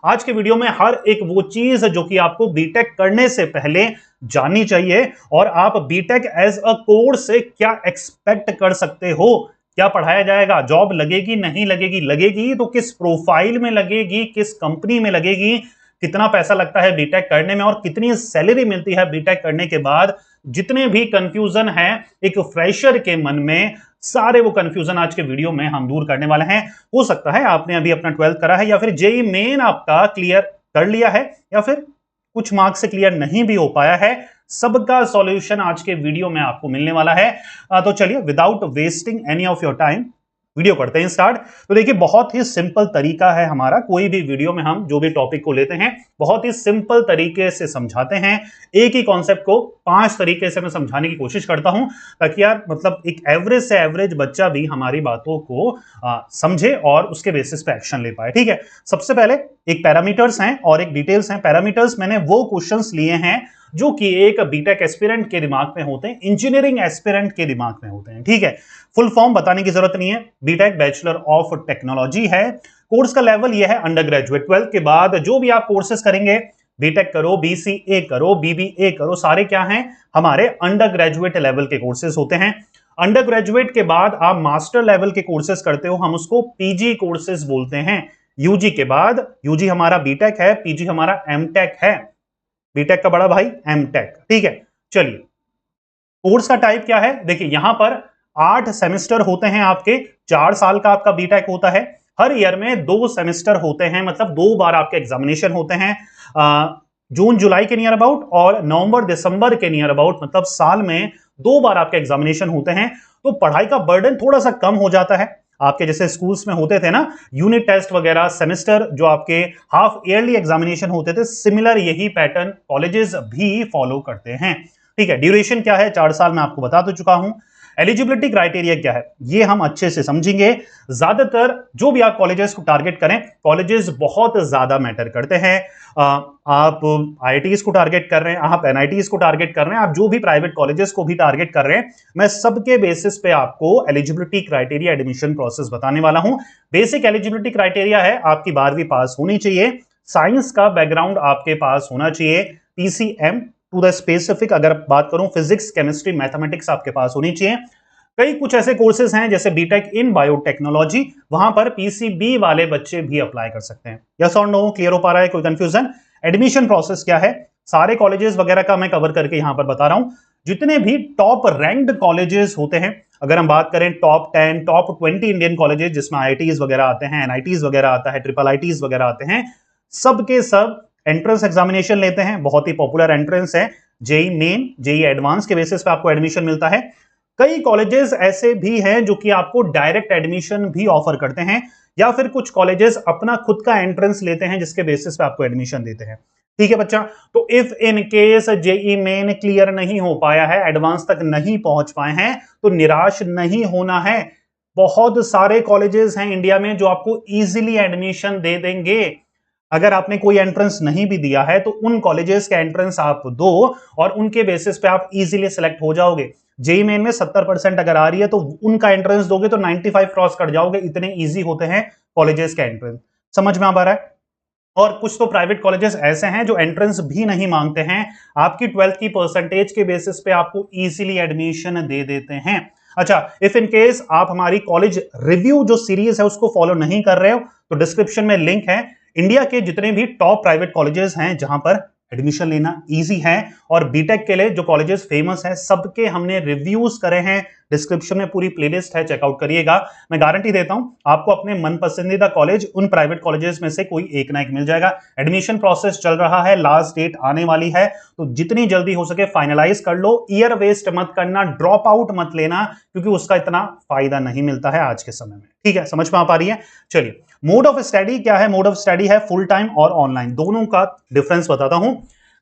आज के वीडियो में हर एक वो चीज जो कि आपको बीटेक करने से पहले जाननी चाहिए और आप बीटेक एज अ कोर्स से क्या एक्सपेक्ट कर सकते हो। क्या पढ़ाया जाएगा, जॉब लगेगी नहीं लगेगी, लगेगी तो किस प्रोफाइल में लगेगी, किस कंपनी में लगेगी, कितना पैसा लगता है बीटेक करने में और कितनी सैलरी मिलती है बीटेक करने के बाद। जितने भी कंफ्यूजन है एक फ्रेशर के मन में, सारे वो कंफ्यूजन आज के वीडियो में हम दूर करने वाले हैं। हो सकता है आपने अभी अपना 12th करा है या फिर जेई मेन आपका क्लियर कर लिया है या फिर कुछ मार्क्स से क्लियर नहीं भी हो पाया है, सबका सॉल्यूशन आज के वीडियो में आपको मिलने वाला है। तो चलिए without wasting any of your time video करते हैं स्टार्ट। तो देखिए बहुत ही सिंपल तरीका है हमारा, कोई भी वीडियो में हम जो भी टॉपिक को लेते हैं बहुत ही सिंपल तरीके से समझाते हैं। एक ही कॉन्सेप्ट को 5 तरीके से मैं समझाने की कोशिश करता हूं ताकि यार मतलब एक एवरेज से एवरेज बच्चा भी हमारी बातों को समझे और उसके बेसिस पे एक्शन ले पाए। ठीक है, सबसे पहले एक पैरामीटर्स हैं और एक डिटेल्स हैं। पैरामीटर्स मैंने वो क्वेश्चंस लिए हैं जो कि एक बीटेक एस्पिरेंट के दिमाग में होते हैं, इंजीनियरिंग एस्पिरेंट के दिमाग में होते हैं। ठीक है, फुल फॉर्म बताने की जरूरत नहीं है, बीटेक बैचलर ऑफ टेक्नोलॉजी है। कोर्स का लेवल यह है अंडर ग्रेजुएट। 12th के बाद जो भी आप कोर्सेज करेंगे, बीटेक करो, बीसीए करो, बीबीए करो, सारे क्या हैं हमारे अंडर ग्रेजुएट लेवल के कोर्सेज होते हैं। अंडर ग्रेजुएट के बाद आप मास्टर लेवल के कोर्सेज करते हो, हम उसको पीजी कोर्सेज बोलते हैं। यूजी के बाद, यूजी हमारा बीटेक है, पीजी हमारा एमटेक है, बीटेक का बड़ा भाई एमटेक। ठीक है, चलिए कोर्स का टाइप क्या है, देखिए यहां पर 8 सेमेस्टर होते हैं आपके, 4 साल का आपका बीटेक होता है। हर ईयर में 2 सेमेस्टर होते हैं, मतलब 2 बार आपके एग्जामिनेशन होते हैं, जून जुलाई के नियर अबाउट और नवंबर दिसंबर के नियर अबाउट, मतलब साल में 2 बार आपके एग्जामिनेशन होते हैं। तो पढ़ाई का बर्डन थोड़ा सा कम हो जाता है। आपके जैसे स्कूल्स में होते थे ना यूनिट टेस्ट वगैरह, सेमेस्टर जो आपके हाफ ईयरली एग्जामिनेशन होते थे, सिमिलर यही पैटर्न कॉलेजेस भी फॉलो करते हैं। ठीक है, ड्यूरेशन क्या है, 4 साल में आपको बता तो चुका हूं। एलिजिबिलिटी क्राइटेरिया क्या है ये हम अच्छे से समझेंगे। ज्यादातर जो भी आप कॉलेजेस को टारगेट करें, कॉलेजेस बहुत ज्यादा मैटर करते हैं। आप आईआईटीज को टारगेट कर रहे हैं, आप एनआईटीज को टारगेट कर रहे हैं, आप जो भी प्राइवेट कॉलेजेस को भी टारगेट कर रहे हैं, मैं सबके बेसिस पे आपको एलिजिबिलिटी क्राइटेरिया एडमिशन प्रोसेस बताने वाला हूं। बेसिक एलिजिबिलिटी क्राइटेरिया है आपकी 12वीं पास होनी चाहिए, साइंस का बैकग्राउंड आपके पास होना चाहिए, पीसीएम टू द स्पेसिफिक अगर बात करूं फिजिक्स केमिस्ट्री मैथमेटिक्स आपके पास होनी चाहिए। कई कुछ ऐसे कोर्सेज हैं जैसे बीटेक इन बायोटेक्नोलॉजी, वहां पर पीसीबी वाले बच्चे भी अप्लाई कर सकते हैं। यस और नो, क्लियर हो पा रहा है, कोई कंफ्यूजन? एडमिशन प्रोसेस क्या है, सारे कॉलेजेस वगैरह का मैं कवर करके यहां पर बता रहा हूं। जितने भी टॉप रैंक्ड कॉलेजेस होते हैं, अगर हम बात करें टॉप 10 टॉप 20 इंडियन कॉलेजेस जिसमें आईआईटीज वगैरह आते हैं, एनआईटीज वगैरह आता है, ट्रिपल आईटीज वगैरह आते हैं, सबके सब एंट्रेंस एग्जामिनेशन लेते हैं। बहुत ही पॉपुलर एंट्रेंस है, जेई मेन, जेई एडवांस के बेसिस पे आपको एडमिशन मिलता है। कई कॉलेजेस ऐसे भी हैं जो कि आपको डायरेक्ट एडमिशन भी ऑफर करते हैं, या फिर कुछ कॉलेजेस अपना खुद का एंट्रेंस लेते हैं जिसके बेसिस पे आपको एडमिशन देते हैं। ठीक है बच्चा, तो if in case JEE Main clear नहीं हो पाया है, एडवांस तक नहीं पहुंच पाए हैं, तो निराश नहीं होना है। बहुत सारे कॉलेजेस हैं इंडिया में जो आपको इजीली एडमिशन दे देंगे। अगर आपने कोई एंट्रेंस नहीं भी दिया है तो उन कॉलेजेस का एंट्रेंस आप दो और उनके बेसिस पे आप इजीली सेलेक्ट हो जाओगे। जेई मेन में 70% अगर आ रही है तो उनका एंट्रेंस दोगे तो 95 क्रॉस कर जाओगे, इतने इजी होते हैं कॉलेजेस का एंट्रेंस। समझ में आ रहा है? और कुछ तो प्राइवेट कॉलेजेस ऐसे हैं जो एंट्रेंस भी नहीं मांगते हैं, आपकी 12th की परसेंटेज के बेसिस पे आपको इजीली एडमिशन दे देते हैं। अच्छा, इफ इन केस आप हमारी कॉलेज रिव्यू जो सीरीज है उसको फॉलो नहीं कर रहे हो तो डिस्क्रिप्शन में लिंक है। इंडिया के जितने भी टॉप प्राइवेट कॉलेजेस हैं जहां पर एडमिशन लेना इजी है, और बीटेक के लिए जो कॉलेजेस फेमस हैं सबके हमने रिव्यूज करे हैं, डिस्क्रिप्शन में पूरी प्लेलिस्ट है, चेकआउट करिएगा। मैं गारंटी देता हूं आपको अपने मन पसंदीदा कॉलेज उन प्राइवेट कॉलेजेस में से कोई एक ना एक मिल जाएगा। एडमिशन प्रोसेस चल रहा है, लास्ट डेट आने वाली है, तो जितनी जल्दी हो सके फाइनलाइज कर लो। ईयर वेस्ट मत करना, ड्रॉप आउट मत लेना, क्योंकि उसका इतना फायदा नहीं मिलता है आज के समय में। ठीक है, समझ में आ पा रही है? चलिए, मोड ऑफ स्टडी क्या है? मोड ऑफ स्टडी है फुल टाइम और ऑनलाइन, दोनों का डिफरेंस बताता हूं।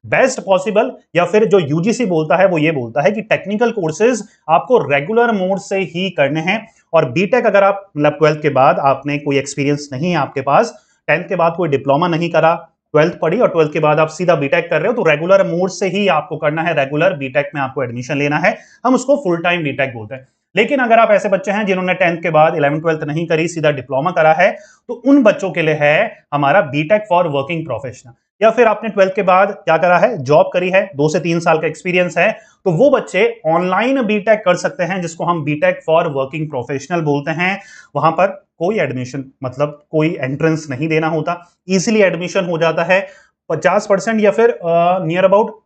बेस्ट पॉसिबल या फिर जो यूजीसी बोलता है वो ये बोलता है कि टेक्निकल कोर्सेज आपको रेगुलर मोड से ही करने हैं, और बीटेक अगर आप मतलब 12th के बाद आपने कोई एक्सपीरियंस नहीं है आपके पास, 10th के बाद कोई डिप्लोमा नहीं करा, 12th पढ़ी और 12th के बाद आप सीधा बीटेक कर रहे हो, तो रेगुलर मोड से ही आपको करना है, रेगुलर बीटेक में आपको एडमिशन लेना है, हम उसको फुल टाइम बीटेक बोलते हैं। लेकिन अगर आप ऐसे बच्चे हैं जिन्होंने 10th के बाद 11th 12th नहीं करी, सीधा डिप्लोमा करा है, तो उन बच्चों के लिए है हमारा बीटेक फॉर वर्किंग प्रोफेशनल। या फिर आपने 12th के बाद क्या करा है, जॉब करी है, 2 से 3 साल का एक्सपीरियंस है, तो वो बच्चे ऑनलाइन बीटेक कर सकते हैं, जिसको हम बीटेक फॉर वर्किंग प्रोफेशनल बोलते हैं। वहां पर कोई एडमिशन मतलब कोई एंट्रेंस नहीं देना होता, इजीली एडमिशन हो जाता है। 50% या फिर नियर अबाउट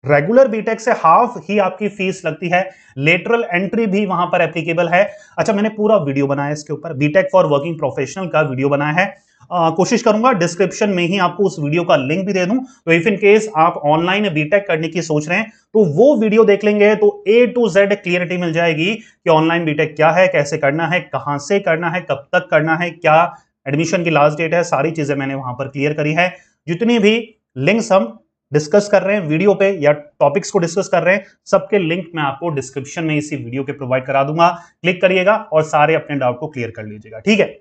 रेगुलर बीटेक से हाफ ही आपकी फीस लगती है। लेटरल एंट्री भी वहां पर एप्लीकेबल है। अच्छा, मैंने पूरा वीडियो बनाया इसके ऊपर, बीटेक फॉर वर्किंग प्रोफेशनल का वीडियो बनाया है। कोशिश करूंगा डिस्क्रिप्शन में ही आपको उस वीडियो का लिंक भी दे दूं, तो इफ इन केस आप ऑनलाइन बीटेक करने की सोच रहे हैं तो वो वीडियो देख लेंगे तो A to Z क्लियरिटी मिल जाएगी कि ऑनलाइन बीटेक क्या है, कैसे करना है, कहां से करना है, कब तक करना है, क्या एडमिशन की लास्ट डेट है, सारी चीजें मैंने वहां पर क्लियर करी है। जितनी भी लिंक्स हम डिस्कस कर रहे हैं वीडियो पे या टॉपिक्स को डिस्कस कर रहे हैं, सबके लिंक मैं आपको डिस्क्रिप्शन में इसी वीडियो के प्रोवाइड करा दूंगा। क्लिक करिएगा और सारे अपने डाउट को क्लियर कर लीजिएगा, ठीक है।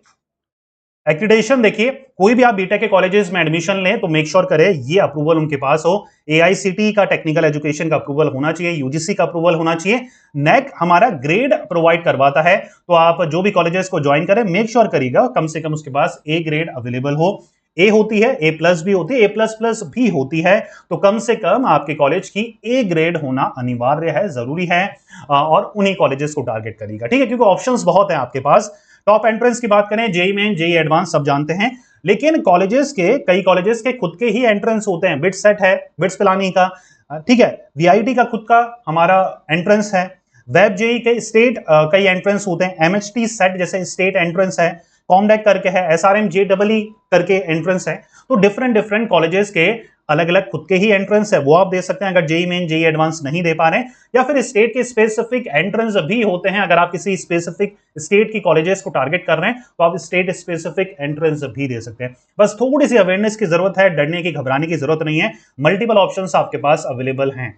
एक्रीडिटेशन देखिए, कोई भी आप बीटेक के कॉलेजेस में एडमिशन लें तो मेक श्योर करें ये अप्रूवल उनके पास हो। AICTE का टेक्निकल एजुकेशन का अप्रूवल होना चाहिए, UGC का अप्रूवल होना चाहिए। NAC हमारा ग्रेड प्रोवाइड करवाता है, तो आप जो भी कॉलेजेस को ज्वाइन करें मेक श्योर करिएगा कम से कम उसके पास A ग्रेड अवेलेबल हो। A होती है, A+ भी होती है, A++ भी होती है, तो कम से कम आपके कॉलेज की A ग्रेड होना अनिवार्य है, जरूरी है, और उन्हीं कॉलेजेस को टारगेट करिएगा, ठीक है, क्योंकि ऑप्शंस बहुत हैं आपके पास। टॉप एंट्रेंस की बात करें, जेई मेन, जेई एडवांस सब जानते हैं, लेकिन कॉलेजेस के कई कॉलेजेस के खुद के ही एंट्रेंस होते हैं। बिट्स सेट है, बिट्स पिलानी का, ठीक है, VIT का खुद का हमारा एंट्रेंस है, वेब जेई के स्टेट कई एंट्रेंस होते हैं, MHT सेट जैसे स्टेट एंट्रेंस है, कॉमडेक करके है, SRM JEE करके एंट्रेंस है। तो डिफरेंट डिफरेंट कॉलेजेस के अलग अलग खुद के ही एंट्रेंस है, वो आप दे सकते हैं अगर जेई मेन, जेई एडवांस नहीं दे पा रहे हैं। या फिर स्टेट के स्पेसिफिक एंट्रेंस भी होते हैं, अगर आप किसी स्पेसिफिक स्टेट की कॉलेजेस को टारगेट कर रहे हैं तो आप स्टेट स्पेसिफिक एंट्रेंस भी दे सकते हैं। बस थोड़ी सी अवेयरनेस की जरूरत है, डरने की घबराने की जरूरत नहीं है, मल्टीपल ऑप्शंस आपके पास अवेलेबल हैं।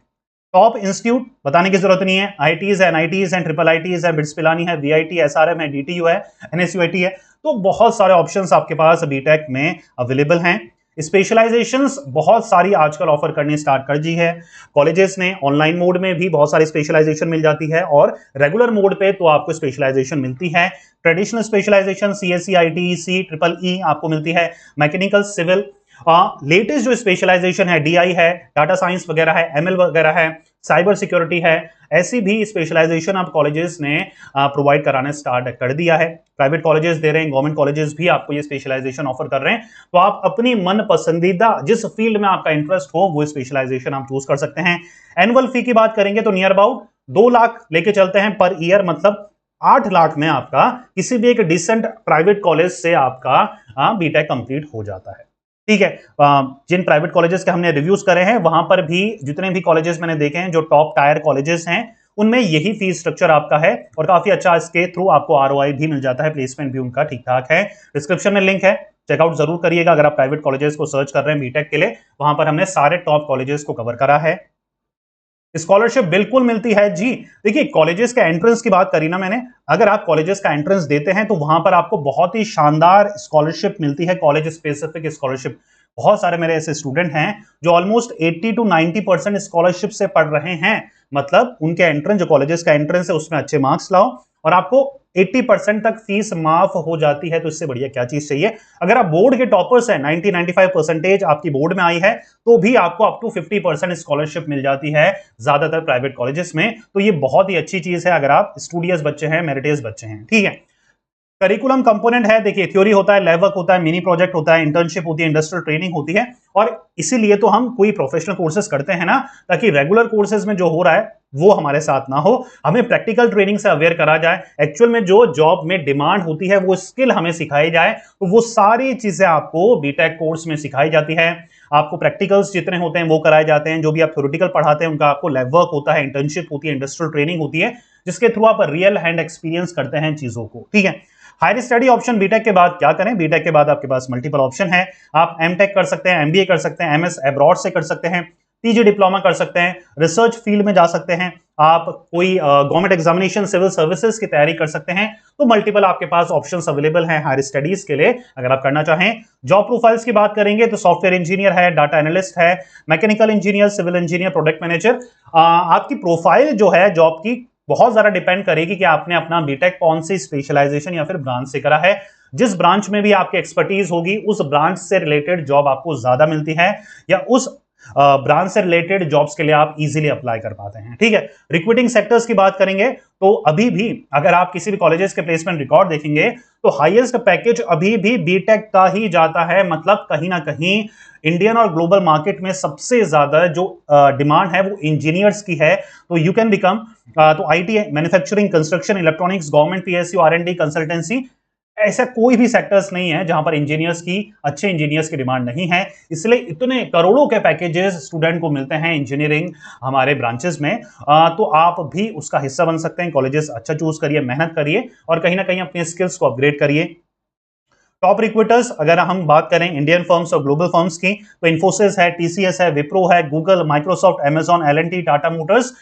टॉप इंस्टीट्यूट बताने की जरूरत नहीं है, IITs है, NITs है, IIITs है, बिट्स पिलानी है, VIT, SRM है, DTU है, NSUIT है, तो बहुत सारे ऑप्शंस आपके पास बीटेक में अवेलेबल हैं। स्पेशलाइजेशंस बहुत सारी आजकल ऑफर करनी स्टार्ट कर दी है कॉलेजेस ने। ऑनलाइन मोड में भी बहुत सारी स्पेशलाइजेशन मिल जाती है और रेगुलर मोड पे तो आपको स्पेशलाइजेशन मिलती है। Traditional specialization CSE, ITEC, EEE आपको मिलती है, मैकेनिकल, सिविल। लेटेस्ट जो स्पेशलाइजेशन है DI है, डाटा साइंस वगैरह है, ML वगैरह है, साइबर सिक्योरिटी है, ऐसी भी स्पेशलाइजेशन आप कॉलेजेस ने प्रोवाइड कराना स्टार्ट कर दिया है। प्राइवेट कॉलेजेस दे रहे हैं, गवर्नमेंट कॉलेजेस भी आपको ये स्पेशलाइजेशन ऑफर कर रहे हैं, तो आप अपनी मन पसंदीदा जिस फील्ड में आपका इंटरेस्ट हो वो स्पेशलाइजेशन आप चूज कर सकते हैं। एनुअल फी की बात करेंगे तो नियर अबाउट 2 लाख लेके चलते हैं पर ईयर, मतलब 8 लाख में आपका किसी भी एक डिसेंट प्राइवेट कॉलेज से आपका बीटेक कंप्लीट हो जाता है, ठीक है। जिन प्राइवेट कॉलेजेस के हमने रिव्यूज करे हैं वहां पर भी जितने भी कॉलेजेस मैंने देखे हैं जो टॉप टायर कॉलेजेस हैं उनमें यही फीस स्ट्रक्चर आपका है और काफी अच्छा इसके थ्रू आपको ROI भी मिल जाता है, प्लेसमेंट भी उनका ठीक ठाक है। डिस्क्रिप्शन में लिंक है, चेकआउट जरूर करिएगा अगर आप प्राइवेट कॉलेजेस को सर्च कर रहे हैं बीटेक के लिए, वहां पर हमने सारे टॉप कॉलेजेस को कवर करा है। स्कॉलरशिप बिल्कुल मिलती है जी। देखिए कॉलेजेस का एंट्रेंस की बात करी ना मैंने, अगर आप कॉलेजेस का एंट्रेंस देते हैं तो वहां पर आपको बहुत ही शानदार स्कॉलरशिप मिलती है, कॉलेज स्पेसिफिक स्कॉलरशिप। बहुत सारे मेरे ऐसे स्टूडेंट हैं जो ऑलमोस्ट 80 to 90% स्कॉलरशिप से पढ़ रहे हैं, मतलब उनके एंट्रेंस जो कॉलेजेस का एंट्रेंस है उसमें अच्छे मार्क्स लाओ और आपको 80% तक फीस माफ हो जाती है, तो इससे बढ़िया क्या चीज चाहिए। अगर आप बोर्ड के टॉपर्स हैं, 90-95% आपकी बोर्ड में आई है तो भी आपको अप टू 50% स्कॉलरशिप मिल जाती है ज्यादातर प्राइवेट कॉलेजेस में, तो ये बहुत ही अच्छी चीज है अगर आप स्टूडियस बच्चे हैं, मेरिटियस बच्चे हैं, ठीक है। करिकुलम कंपोनेंट है, देखिए थ्योरी होता है, लैब वर्क होता है, मिनी प्रोजेक्ट होता है, इंटर्नशिप होती है, इंडस्ट्रियल ट्रेनिंग होती है, और इसीलिए तो हम कोई प्रोफेशनल कोर्सेज करते हैं ना, ताकि रेगुलर कोर्सेज में जो हो रहा है वो हमारे साथ ना हो, हमें प्रैक्टिकल ट्रेनिंग से अवेयर करा जाए, एक्चुअल में जो जॉब में डिमांड होती है वो स्किल हमें सिखाई जाए, तो वो सारी चीजें आपको बीटेक कोर्स में सिखाई जाती है। आपको प्रैक्टिकल्स जितने होते हैं वो कराए जाते हैं, जो भी आप थ्योरेटिकल पढ़ाते हैं उनका आपको लैब वर्क होता है, इंटर्नशिप होती है, इंडस्ट्रियल ट्रेनिंग होती है, जिसके थ्रू आप रियल हैंड एक्सपीरियंस करते हैं चीजों को, ठीक है। हायर स्टडी ऑप्शन बीटेक के बाद क्या करें, बीटेक के बाद आपके पास मल्टीपल ऑप्शन है, आप एमटेक कर सकते हैं, एमबीए कर सकते हैं, एमएस अब्रॉड से कर सकते हैं, पीजी डिप्लोमा कर सकते हैं, रिसर्च फील्ड में जा सकते हैं, आप कोई गवर्नमेंट एग्जामिनेशन सिविल सर्विसेज की तैयारी कर सकते हैं, तो मल्टीपल आपके पास ऑप्शंस अवेलेबल हैं हायर स्टडीज के लिए अगर आप करना चाहें। जॉब प्रोफाइल्स की बात करेंगे तो सॉफ्टवेयर इंजीनियर है, डाटा एनालिस्ट है, mechanical engineer, civil engineer, product manager. आपकी प्रोफाइल जो है जॉब की बहुत ज्यादा डिपेंड करेगी कि आपने अपना बीटेक कौन सी स्पेशलाइजेशन या फिर ब्रांच से करा है। जिस ब्रांच में भी आपकी एक्सपर्टीज होगी उस ब्रांच से रिलेटेड जॉब आपको ज्यादा मिलती है, या उस ब्रांच से रिलेटेड जॉब्स के लिए आप इजीली अप्लाई कर पाते हैं। ठीक है, रिक्रूटिंग सेक्टर्स की बात करेंगे तो अभी भी अगर आप किसी भी कॉलेजेस के प्लेसमेंट रिकॉर्ड देखेंगे तो हाईएस्ट पैकेज अभी भी बीटेक का ही जाता है। मतलब कहीं ना कहीं इंडियन और ग्लोबल मार्केट में सबसे ज्यादा जो डिमांड है वो इंजीनियर्स की है। तो यू कैन बिकम तो IT, manufacturing, construction, electronics, government, PSU, R and D, consultancy, ऐसा कोई भी सेक्टर्स नहीं है जहां पर इंजीनियर्स की, अच्छे इंजीनियर्स की डिमांड नहीं है। इसलिए इतने करोड़ों के पैकेजेस स्टूडेंट को मिलते हैं इंजीनियरिंग हमारे ब्रांचेस में। तो आप भी उसका हिस्सा बन सकते हैं। कॉलेजेस अच्छा चूज करिए, मेहनत करिए और कहीं ना कहीं अपने स्किल्स को अपग्रेड करिए। टॉप रिक्रूटर्स अगर हम बात करें इंडियन फर्म्स और ग्लोबल फर्म्स की, तो इन्फोसिस है, टीसीएस है, विप्रो है, Google, Microsoft, Amazon, L&T, Tata Motors,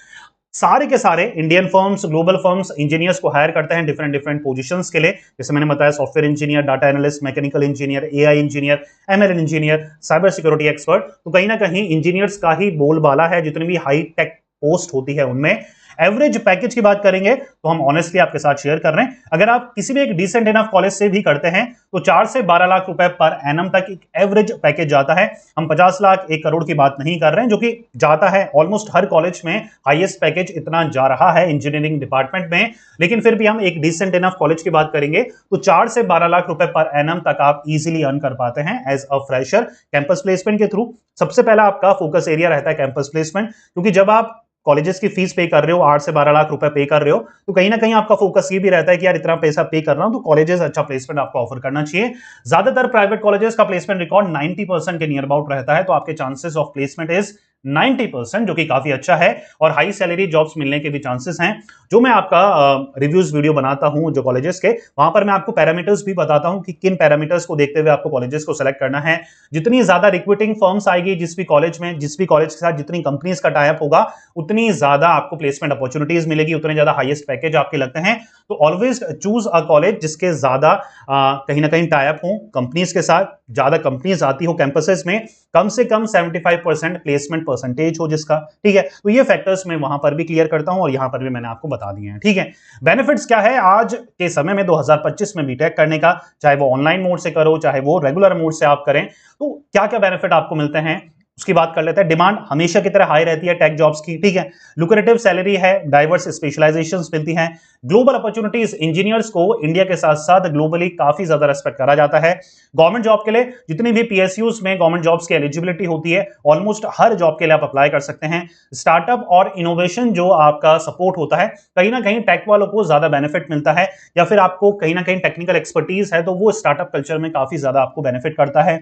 सारे के सारे Indian firms, global firms engineers को हायर करते हैं डिफरेंट डिफरेंट पोजीशंस के लिए। जैसे मैंने बताया, software engineer, data analyst, mechanical engineer, AI engineer, ML engineer, cyber security expert. तो कहीं ना कहीं इंजीनियर्स का ही बोलबाला है जितनी भी हाई टेक पोस्ट होती है उनमें। एवरेज पैकेज की बात करेंगे तो हम ऑनेस्टली आपके साथ शेयर कर रहे हैं, अगर आप किसी भी एक डिसेंट इनफ कॉलेज से भी करते हैं तो 4 से 12 लाख रुपए पर एनम तक एक एवरेज पैकेज जाता है। हम 50 लाख 1 करोड़ की बात नहीं कर रहे हैं, जो कि जाता है ऑलमोस्ट हर कॉलेज में हाईएस्ट पैकेज इतना जा रहा है इंजीनियरिंग डिपार्टमेंट में। लेकिन फिर भी हम एक डिसेंट इनफ कॉलेज की बात करेंगे तो 4 से 12 लाख रुपए पर एनम तक आप इजीली अर्न कर पाते हैं as a fresher campus placement के थ्रू। सबसे पहला आपका फोकस एरिया रहता है कैंपस प्लेसमेंट, क्योंकि जब आप कॉलेजेस की फीस पे कर रहे हो, 8 से 12 लाख रुपए पे कर रहे हो, तो कहीं ना कहीं आपका फोकस ये भी रहता है कि यार इतना पैसा पे कर रहा हूं तो कॉलेजेस अच्छा प्लेसमेंट आपको ऑफर करना चाहिए। ज्यादातर प्राइवेट कॉलेजेस का प्लेसमेंट रिकॉर्ड 90% के नियर अबाउट रहता है, तो आपके चांसेस ऑफ प्लेसमेंट इज 90%, जो कि काफी अच्छा है। और हाई सैलरी जॉब्स मिलने के भी चांसेस हैं। जो मैं आपका रिव्यूज वीडियो बनाता हूं जो कॉलेजेस के, वहां पर मैं आपको पैरामीटर्स भी बताता हूं कि किन पैरामीटर्स को देखते हुए आपको कॉलेजेस को सिलेक्ट करना है। जितनी ज्यादा रिक्रूटिंग फर्म्स आएगी जिस भी कॉलेज में, जिस भी कॉलेज के साथ जितनी कंपनीज का टाई अप होगा, उतनी ज्यादा आपको प्लेसमेंट अपॉर्चुनिटीज मिलेगी, उतने ज्यादा हाईएस्ट पैकेज आपके लगते हैं। तो ऑलवेज चूज अ कॉलेज जिसके ज्यादा कहीं ना कहीं टाई अप हो कंपनीज के साथ, ज्यादा कंपनीज आती हो कैंपसेस में, कम से कम 75% प्लेसमेंट परसेंटेज हो जिसका। ठीक है, तो ये फैक्टर्स मैं वहां पर भी क्लियर करता हूं और यहां पर भी मैंने आपको बता दिए हैं। ठीक है, बेनिफिट्स क्या है आज के समय में 2025 में बीटेक करने का, चाहे वो ऑनलाइन मोड से करो चाहे वो रेगुलर मोड से आप करें, तो क्या क्या बेनिफिट आपको मिलते हैं उसकी बात कर लेते हैं। डिमांड हमेशा की तरह हाई रहती है टेक जॉब्स की। ठीक है, लुक्रेटिव सैलरी है, डाइवर्स स्पेशलाइजेशंस मिलती हैं, ग्लोबल अपॉर्चुनिटीज, इंजीनियर्स को इंडिया के साथ साथ ग्लोबली काफी ज्यादा रेस्पेक्ट करा जाता है। गवर्नमेंट जॉब के लिए जितनी भी पीएसयूज में गवर्नमेंट जॉब्स की एलिजिबिलिटी होती है, ऑलमोस्ट हर जॉब के लिए आप अप्लाई कर सकते हैं। स्टार्टअप और इनोवेशन जो आपका सपोर्ट होता है, कहीं ना कहीं टेक वालों को ज्यादा बेनिफिट मिलता है, या फिर आपको कहीं ना कहीं टेक्निकल एक्सपर्टीज है तो वो स्टार्टअप कल्चर में काफी ज्यादा आपको बेनिफिट करता है।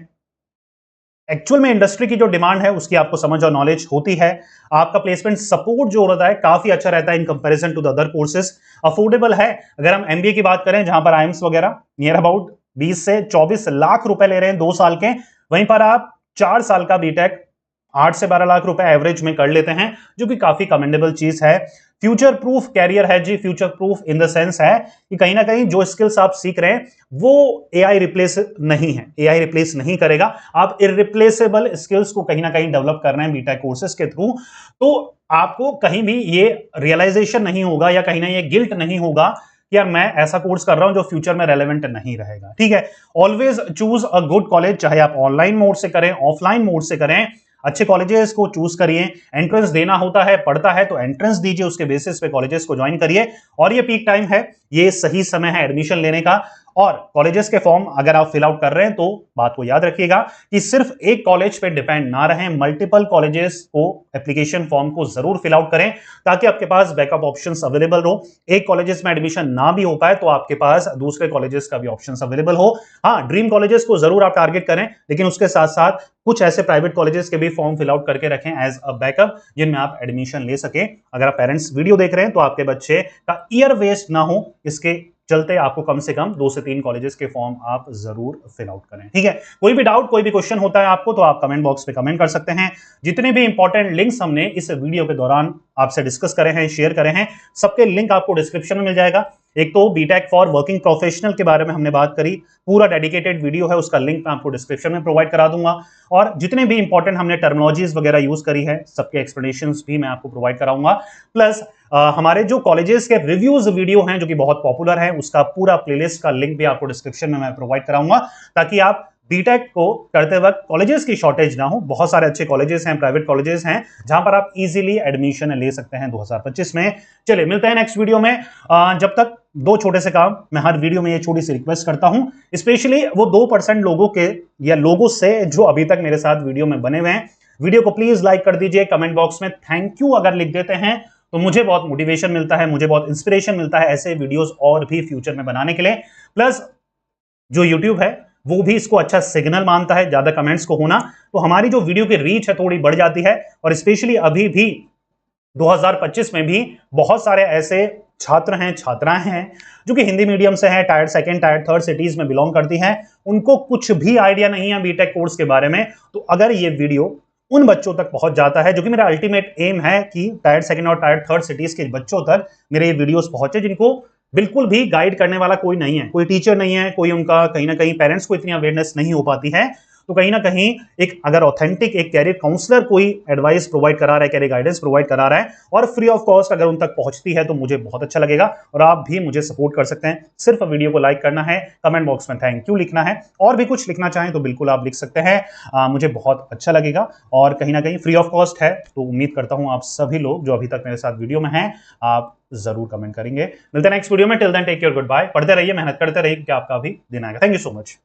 एक्चुअल में इंडस्ट्री की जो डिमांड है उसकी आपको समझ और नॉलेज होती है। आपका प्लेसमेंट सपोर्ट जो होता है काफी अच्छा रहता है in comparison to the other courses. Affordable है, अगर हम एमबीए की बात करें जहां पर आईएम्स वगैरह नियर अबाउट 20 से 24 लाख रुपए ले रहे हैं 2 साल के, वहीं पर आप 4 साल का बीटेक 8 से 12 लाख रुपए एवरेज में कर लेते हैं, जो कि काफी कमेंडेबल चीज है। फ्यूचर प्रूफ कैरियर है जी, future proof in the sense है कि कहीं ना कहीं जो स्किल्स आप सीख रहे हैं वो एआई रिप्लेस नहीं है, एआई रिप्लेस नहीं करेगा। आप इररिप्लेसेबल स्किल्स को कहीं ना कहीं डेवलप कर रहे हैं बीटेक कोर्सेज के थ्रू, तो आपको कहीं भी ये रियलाइजेशन नहीं होगा या कहीं ना ये गिल्ट नहीं होगा कि यार मैं ऐसा कोर्स कर रहा हूं जो फ्यूचर में रेलेवेंट नहीं रहेगा। ठीक है, always choose a good college, चाहे आप ऑनलाइन मोड से करें ऑफलाइन मोड से करें, अच्छे कॉलेजेस को चूज करिए। एंट्रेंस देना होता है, पढ़ता है तो एंट्रेंस दीजिए, उसके बेसिस पे कॉलेजेस को ज्वाइन करिए। और ये पीक टाइम है, ये सही समय है एडमिशन लेने का। और कॉलेजेस के फॉर्म अगर आप फिल आउट कर रहे हैं तो बात को याद रखिएगा कि सिर्फ एक कॉलेज पे डिपेंड ना रहें, मल्टीपल कॉलेजेस को एप्लीकेशन फॉर्म को जरूर फिल आउट करें ताकि आपके पास बैकअप ऑप्शंस अवेलेबल हो। एक कॉलेजेस में एडमिशन ना भी हो पाए तो आपके पास दूसरे कॉलेजेस का भी ऑप्शंस अवेलेबल हो। हाँ, ड्रीम कॉलेजेस को जरूर आप टारगेट करें, लेकिन उसके साथ साथ कुछ ऐसे प्राइवेट कॉलेजेस के भी फॉर्म फिल आउट करके रखें एज अ बैकअप, जिनमें आप एडमिशन ले सके। अगर आप पेरेंट्स वीडियो देख रहे हैं तो आपके बच्चे का ईयर वेस्ट ना हो, इसके चलते आपको कम से कम 2 से 3 कॉलेजेस के फॉर्म आप जरूर फिल आउट करें। ठीक है, कोई भी डाउट कोई भी क्वेश्चन होता है आपको तो आप कमेंट बॉक्स पे कमेंट कर सकते हैं। जितने भी इंपॉर्टेंट लिंक्स हमने इस वीडियो के दौरान आपसे डिस्कस करे हैं, शेयर करे हैं, सबके लिंक आपको डिस्क्रिप्शन में मिल जाएगा। एक तो बीटेक फॉर वर्किंग प्रोफेशनल के बारे में हमने बात करी, पूरा डेडिकेटेड वीडियो है, उसका लिंक मैं आपको डिस्क्रिप्शन में प्रोवाइड करा दूंगा। और जितने भी इंपॉर्टेंट हमने टर्मिनोलॉजीज वगैरह यूज करी है सबके एक्सप्लेनेशंस भी मैं आपको प्रोवाइड कराऊंगा। प्लस हमारे जो कॉलेजेस के रिव्यूज वीडियो हैं जो कि बहुत पॉपुलर है, उसका पूरा प्लेलिस्ट का लिंक भी आपको डिस्क्रिप्शन में मैं प्रोवाइड कराऊंगा, ताकि आप बीटेक को करते वक्त कॉलेजेस की शॉर्टेज ना हो। बहुत सारे अच्छे कॉलेजेस हैं, प्राइवेट कॉलेजेस हैं, जहां पर आप इजीली एडमिशन ले सकते हैं 2025 में। चलिए मिलते हैं नेक्स्ट वीडियो में। जब तक दो छोटे से काम मैं हर वीडियो में ये छोटी सी रिक्वेस्ट करता हूं, स्पेशली वो 2% लोगों के या लोगों से जो अभी तक मेरे साथ वीडियो में बने हुए हैं, वीडियो को प्लीज लाइक कर दीजिए। कमेंट बॉक्स में थैंक यू अगर लिख देते हैं तो मुझे बहुत मोटिवेशन मिलता है, मुझे बहुत इंस्पिरेशन मिलता है ऐसे वीडियोस और भी फ्यूचर में बनाने के लिए। प्लस जो यूट्यूब है वो भी इसको अच्छा सिग्नल मानता है, ज्यादा कमेंट्स को होना, तो हमारी जो वीडियो की रीच है थोड़ी बढ़ जाती है। और स्पेशली अभी भी 2025 में भी बहुत सारे ऐसे छात्र हैं, छात्राएं हैं जो कि हिंदी मीडियम से हैं, tyre second tier third cities में बिलोंग करती हैं, उनको कुछ भी आइडिया नहीं है बीटेक कोर्स के बारे में। तो अगर ये वीडियो उन बच्चों तक पहुंच जाता है, जो कि मेरा अल्टीमेट एम है कि टायर सेकंड और टायर थर्ड सिटीज के बच्चों तक मेरे ये वीडियोस पहुंचे, जिनको बिल्कुल भी गाइड करने वाला कोई नहीं है, कोई टीचर नहीं है, कोई उनका कहीं ना कहीं पेरेंट्स को इतनी अवेयरनेस नहीं हो पाती है, तो कहीं ना कहीं एक अगर ऑथेंटिक एक कैरियर काउंसलर कोई एडवाइस प्रोवाइड करा रहा है, कैरियर गाइडेंस प्रोवाइड करा रहा है और फ्री ऑफ कॉस्ट अगर उन तक पहुंचती है, तो मुझे बहुत अच्छा लगेगा और आप भी मुझे सपोर्ट कर सकते हैं। सिर्फ वीडियो को लाइक करना है, कमेंट बॉक्स में थैंक यू लिखना है, और भी कुछ लिखना चाहें तो बिल्कुल आप लिख सकते हैं। मुझे बहुत अच्छा लगेगा और कहीं ना कहीं फ्री ऑफ कॉस्ट है, तो उम्मीद करता हूं आप सभी लोग जो अभी तक मेरे साथ वीडियो में हैं, आप जरूर कमेंट करेंगे। मिलते हैं नेक्स्ट वीडियो में। Till then take care, goodbye. पढ़ते रहिए, मेहनत करते रहिए, क्योंकि आपका भी दिन आएगा। Thank you so much.